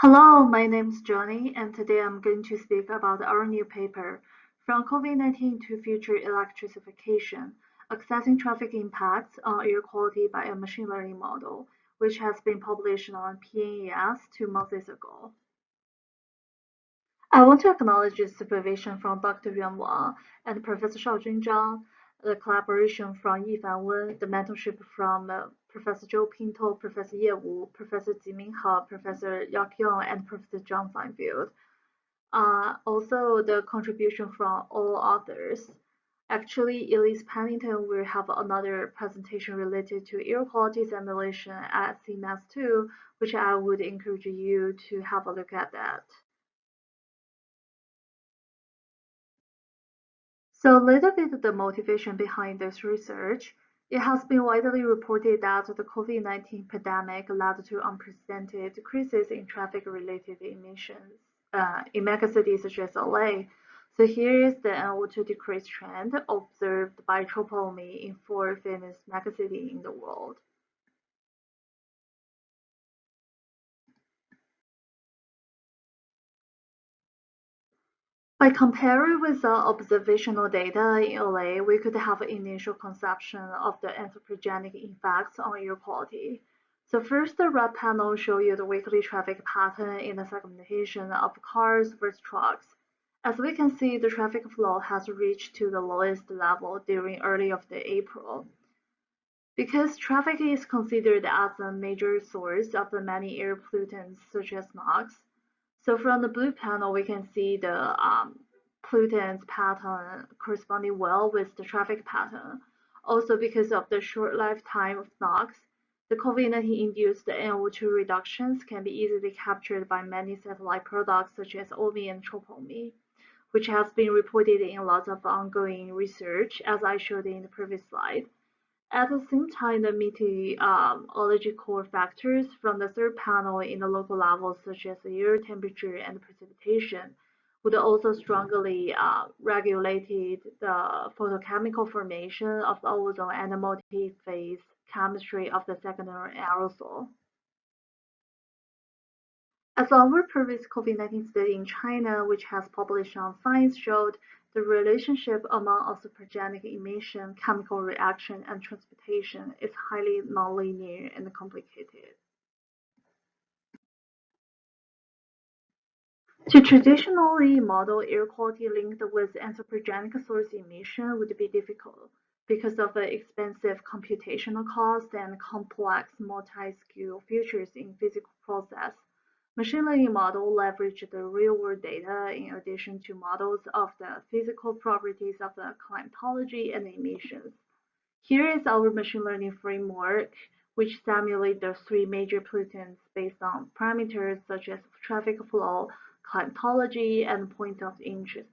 Hello, my name is Johnny, and today I'm going to speak about our new paper, From COVID-19 to Future Electrification, Assessing Traffic Impacts on Air Quality by a Machine Learning Model, which has been published on PNAS 2 months ago. I want to acknowledge the supervision from Dr. Yuan Wang and Professor Shaojun Zhang, the collaboration from Yifan Wen, the mentorship from Professor Zhou Pinto, Professor Ye Wu, Professor Jimin Hao, Professor Yak Yong, and Professor Zhang Feinfield. Also, the contribution from all authors. Actually, Elise Pennington will have another presentation related to air quality simulation at CMAS 2, which I would encourage you to have a look at that. So a little bit the motivation behind this research. It has been widely reported that the COVID-19 pandemic led to unprecedented decreases in traffic-related emissions in megacities such as LA. So here is the NO2 decrease trend observed by Tropolme in 4 famous megacities in the world. By comparing with the observational data in LA, we could have an initial conception of the anthropogenic effects on air quality. So first, the red panel shows you the weekly traffic pattern in the segmentation of cars versus trucks. As we can see, the traffic flow has reached to the lowest level during early of the April. Because traffic is considered as a major source of the many air pollutants such as NOx, so from the blue panel, we can see the pollutants pattern corresponding well with the traffic pattern. Also, because of the short lifetime of NOx, the COVID-19 induced NO2 reductions can be easily captured by many satellite products such as OMI and Tropolme, which has been reported in lots of ongoing research, as I showed in the previous slide. At the same time, the meteorological factors from the third panel in the local levels, such as air temperature and precipitation, would also strongly regulate the photochemical formation of the ozone and the multi-phase chemistry of the secondary aerosol. As our previous COVID-19 study in China, which has published on Science, showed, the relationship among anthropogenic emission, chemical reaction, and transportation is highly nonlinear and complicated. To traditionally model air quality linked with anthropogenic source emission would be difficult because of the expensive computational cost and complex multi-scale features in physical process. Machine learning models leverage the real-world data in addition to models of the physical properties of the climatology and emissions. Here is our machine learning framework, which simulates the 3 major pollutants based on parameters such as traffic flow, climatology, and point of interest.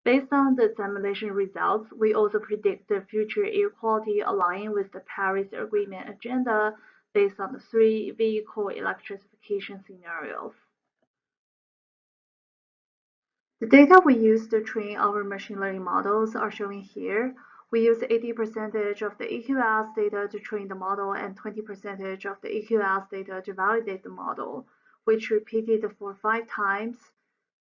Based on the simulation results, we also predict the future air quality aligning with the Paris Agreement agenda based on the 3 vehicle electrification scenarios. The data we use to train our machine learning models are shown here. We use 80% of the EQS data to train the model and 20% of the EQS data to validate the model, which repeated for 5 times.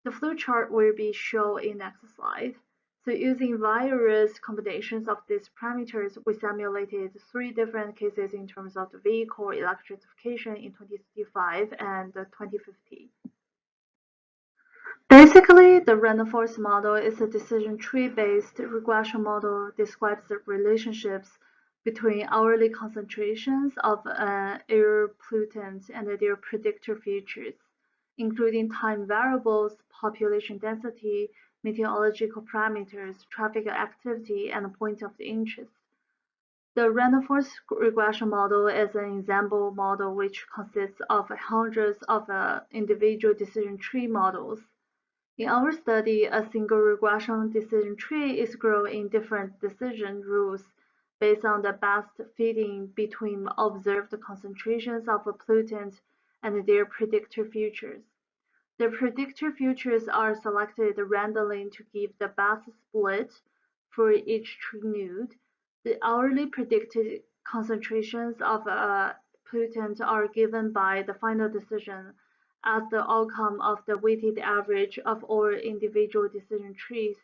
The flowchart will be shown in next slide. So using various combinations of these parameters, we simulated 3 different cases in terms of the vehicle electrification in 2065 and 2050. Basically, the random forest model is a decision tree-based regression model describes the relationships between hourly concentrations of air pollutants and their predictor features, including time variables, population density, meteorological parameters, traffic activity, and point of interest. The random forest regression model is an example model which consists of hundreds of individual decision tree models. In our study, a single regression decision tree is grown in different decision rules based on the best fitting between observed concentrations of a pollutant and their predictor features. The predictor features are selected randomly to give the best split for each tree node. The hourly predicted concentrations of a pollutant are given by the final decision as the outcome of the weighted average of all individual decision trees.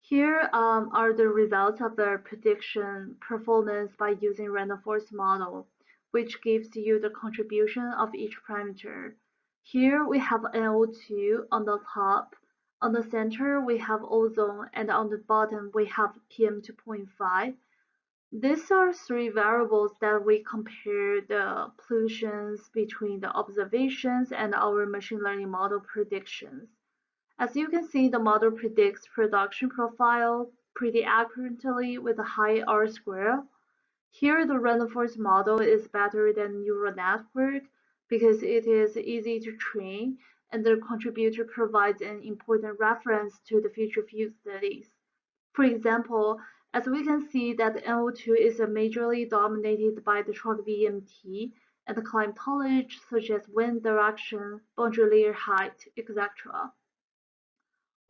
Here are the results of the prediction performance by using random forest model, which gives you the contribution of each parameter. Here we have NO2 on the top, on the center we have ozone, and on the bottom we have PM2.5. These are three variables that we compare the pollutions between the observations and our machine learning model predictions. As you can see, the model predicts production profile pretty accurately with a high R square. Here, the random forest model is better than neural network because it is easy to train and the contributor provides an important reference to the future field studies. For example, as we can see that NO2 is majorly dominated by the truck VMT and the climatology such as wind direction, boundary layer height, etc.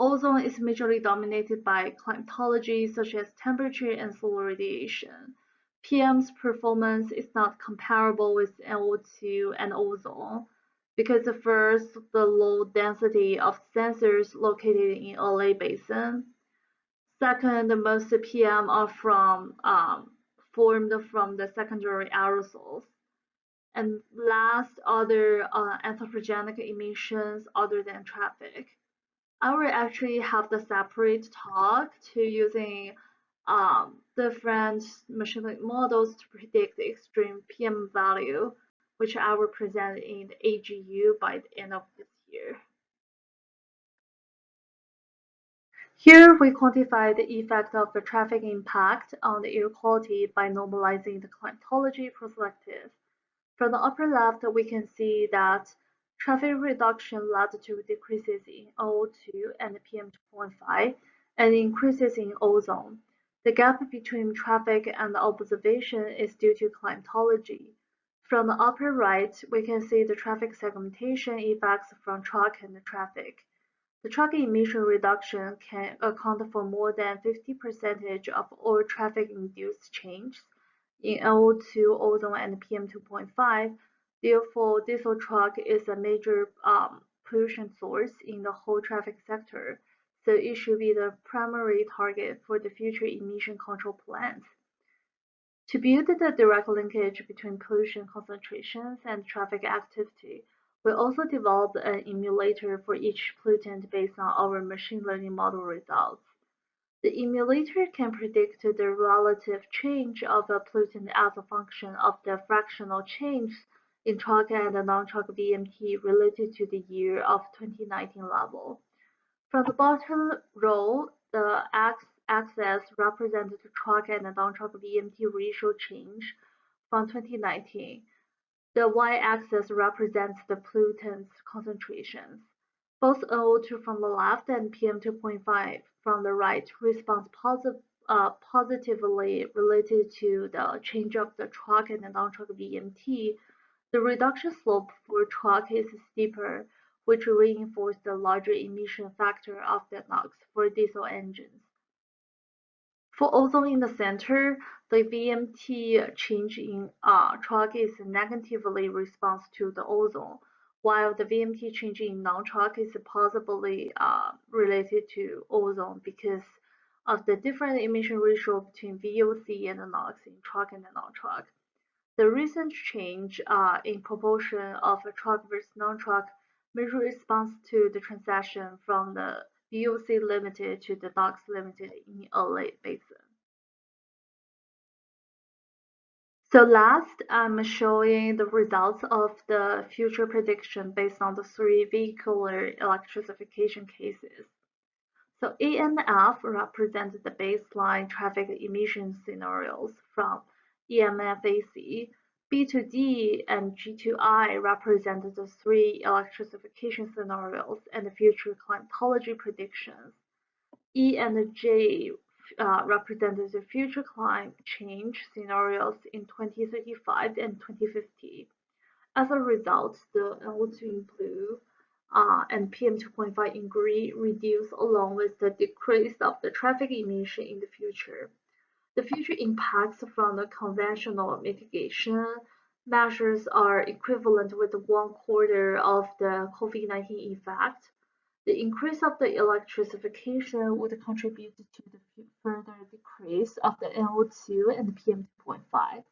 Ozone is majorly dominated by climatology such as temperature and solar radiation. PM's performance is not comparable with NO2 and ozone because first, the low density of sensors located in LA basin. Second, most PM are formed from the secondary aerosols. And last, other anthropogenic emissions other than traffic. I will actually have the separate talk to using different machine learning models to predict the extreme PM value, which I will present in the AGU by the end of this year. Here we quantify the effect of the traffic impact on the air quality by normalizing the climatology perspective. From the upper left, we can see that traffic reduction led to decreases in NO2 and PM2.5 and increases in ozone. The gap between traffic and observation is due to climatology. From the upper right, we can see the traffic segmentation effects from truck and traffic. The truck emission reduction can account for more than 50% of all traffic-induced changes in NO2, ozone, and PM2.5. Therefore, diesel truck is a major pollution source in the whole traffic sector, so it should be the primary target for the future emission control plans. To build the direct linkage between pollution concentrations and traffic activity, we also developed an emulator for each pollutant based on our machine learning model results. The emulator can predict the relative change of a pollutant as a function of the fractional change in truck and non-truck VMT related to the year of 2019 level. From the bottom row, the x-axis represents the truck and non-truck VMT ratio change from 2019. The y-axis represents the pollutants concentrations. Both NO2 from the left and PM2.5 from the right respond positively related to the change of the truck and the non-truck VMT. The reduction slope for truck is steeper, which reinforces the larger emission factor of the NOx for diesel engines. For ozone in the center, the VMT change in truck is negatively response to the ozone, while the VMT change in non-truck is possibly related to ozone because of the different emission ratio between VOC and NOx in truck and non-truck. The recent change in proportion of truck versus non-truck may response to the transition from the VOC limited to the NOx limited in LA basin. So last, I'm showing the results of the future prediction based on the three vehicular electrification cases. So A and F represent the baseline traffic emission scenarios from EMFAC. B to D and G to I represent the three electrification scenarios and the future climatology predictions. E and J represent the future climate change scenarios in 2035 and 2050. As a result, the NO2 in blue and PM2.5 in green reduce along with the decrease of the traffic emission in the future. The future impacts from the conventional mitigation, measures are equivalent with 1/4 of the COVID-19 effect. The increase of the electrification would contribute to the further decrease of the NO2 and PM2.5.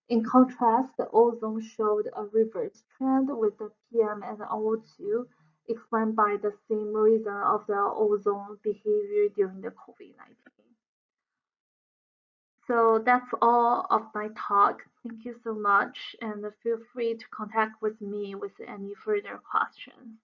In contrast, the ozone showed a reverse trend with the PM and NO2 explained by the same reason of the ozone behavior during the COVID-19. So that's all of my talk. Thank you so much, and feel free to contact with me with any further questions.